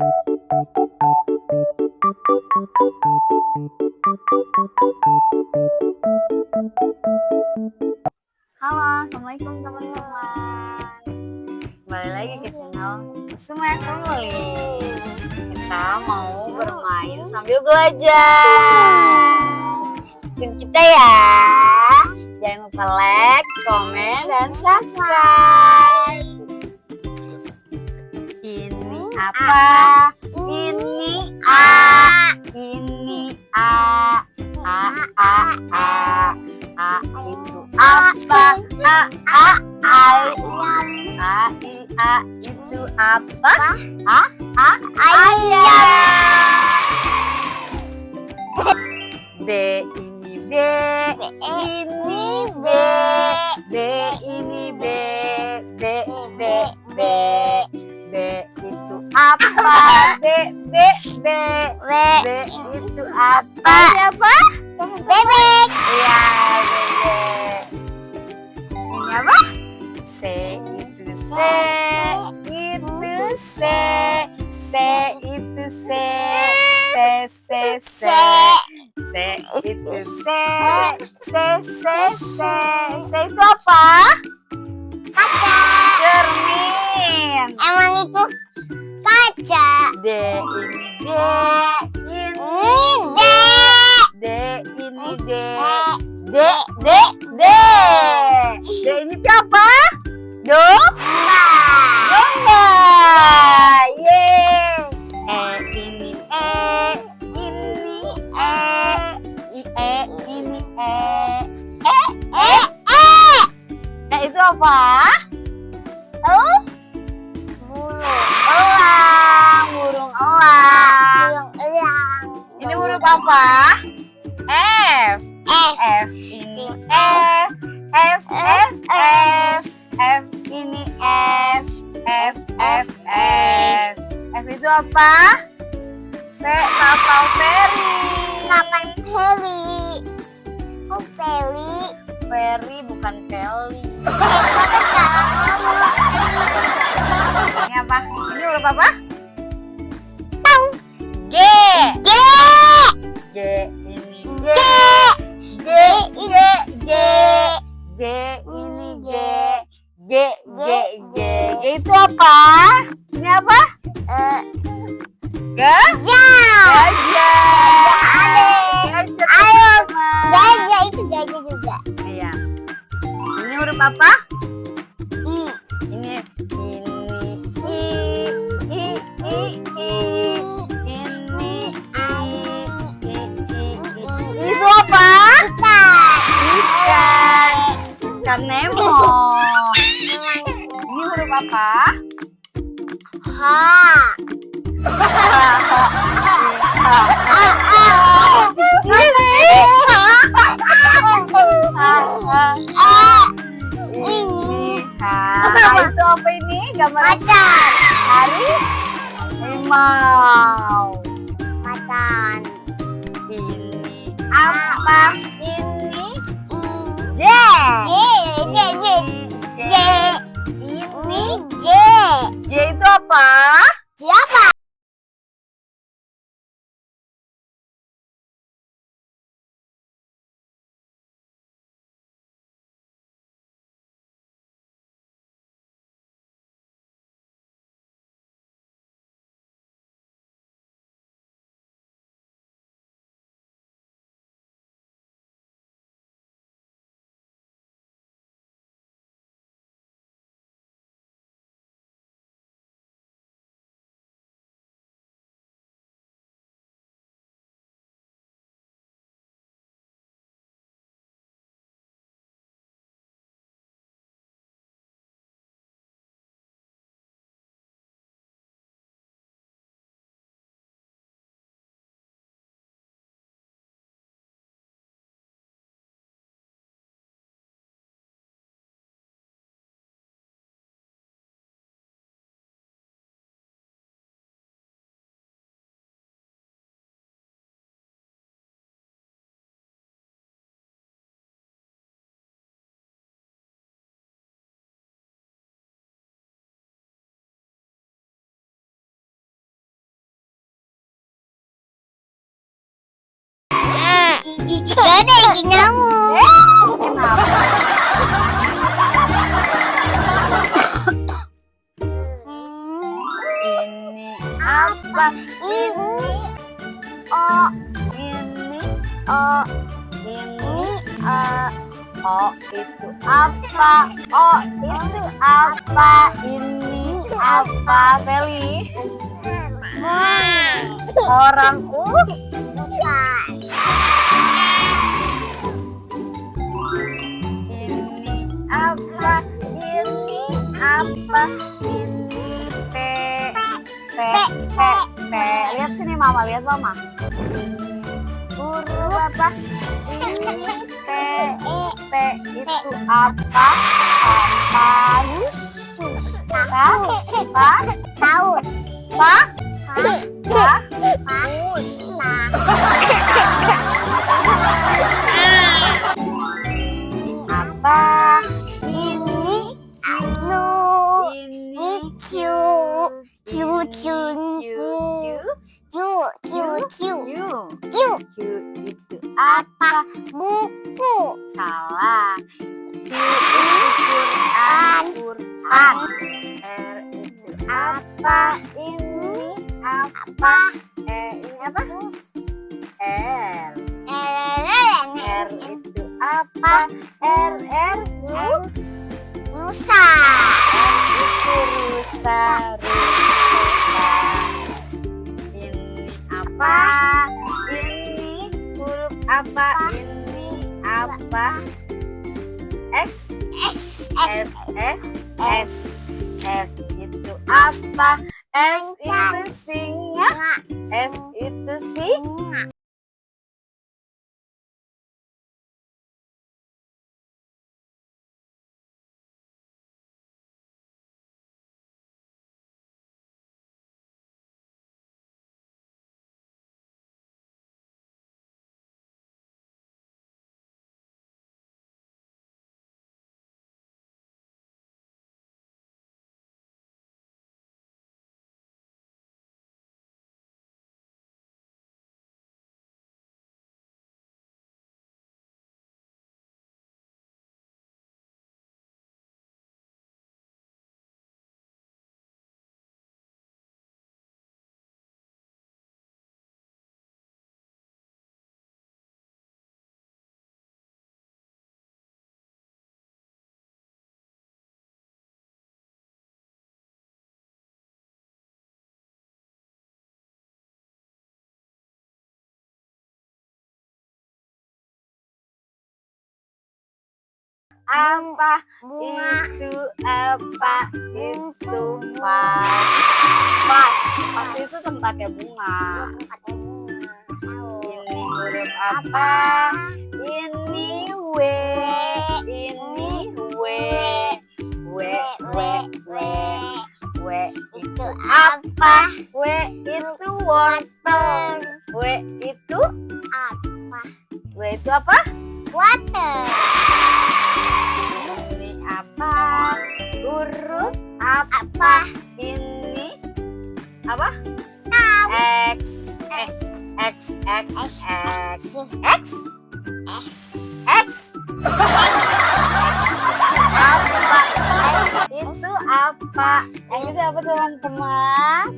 Halo, assalamualaikum teman-teman. Kembali lagi ke channel Sumaya Family. Kita mau bermain sambil belajar. Ikutin kita ya. Jangan lupa like, komen, dan subscribe. Ini apa? Ini A. Ini A. A, A, A. A itu apa? Ayam. A itu apa? Ayam. B ini B. Ini B. B ini B. B, B, B. B itu apa? B, B, B. B itu apa? Siapa? Bebek. Iya, bebek. Ini apa? C itu C. Itu C. C itu C. C, C, C. C itu C. C, C, C. C itu apa? Kaca. Cermin. Emang itu kaca. D ini D. Ini D ini D. D, D, D. D ini siapa? Domba. Yeay. E ini E. Ini E. E ini E. E itu apa? Elang. Burung elang. Ini huruf apa? F. F ini F. F, F, F. F ini F. F, F, F. F itu apa? V, kapal feri. Kapan Feli? Kok Feli? Feri bukan Kelly. Ini apa? Ini huruf apa? G. G. G ini G. G, G, G. G ini G. G, G, G. G itu apa? Ini apa? Gajah. Gajah. Ayo. Teman. Gajah itu gajah juga. Iya. Ini huruf apa? I. Ini I. Ini itu apa? Ikan. Ikan Nemo. Ini huruf apa? H. Ini itu apa ini? Gambar Macan. harimau. Macan. Ini apa? Ini J. J. J. Ini J. J itu apa? Siapa? Gak ada yang nyamuk. Kenapa? Ini apa? Ini oh Ini oh ini oh itu apa? Itu apa? Ini apa, Feli? Orang bukan. Ini apa? Ini apa? Ini P. Lihat sini Mama, lihat Mama. Huruf apa? Ini P itu apa? Paus. Taus. Paus. Apa? Ini anu Ini cu cu cu Q itu apa? buku Salah. Q itu Quran. R itu apa? Ini apa? Ini apa? R. R itu apa? R Musa itu rusa. Ini apa? Ini huruf apa? Ini apa? S itu apa? S itu singa. S itu singa. Apa itu apa itu vas itu tempatnya bunga. Ini huruf apa? Ini W. Ini W itu apa? W itu water. W itu apa? water Ini apa? Huruf apa? Ini apa? X. Apa? Itu apa? Itu apa teman-teman?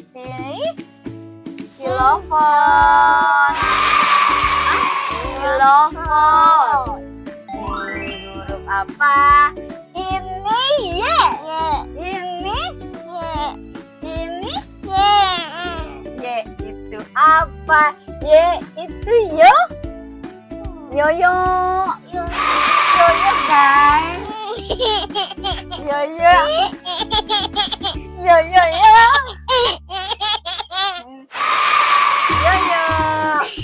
Sini xilofon. Xilofon. Ini huruf apa? Ini Y. Ini Y itu apa? Y itu yo. Yoyo. Yoyo guys. Yoyo. Yoyo. Yoyo.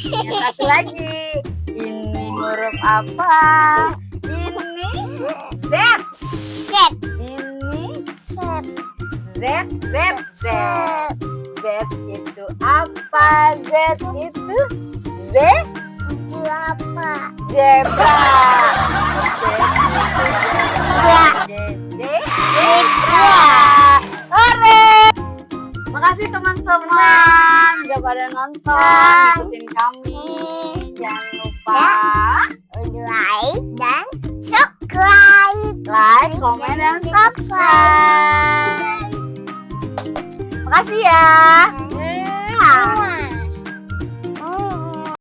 Yang satu lagi. Ini huruf apa? Ini Z. Ini Z. Z itu apa? Z itu zebra. Zebra. Hore. Makasih teman-teman udah pada nonton, ikutin kami. Jangan lupa lupa like dan subscribe. like, komen, dan subscribe. Makasih ya. Mwah.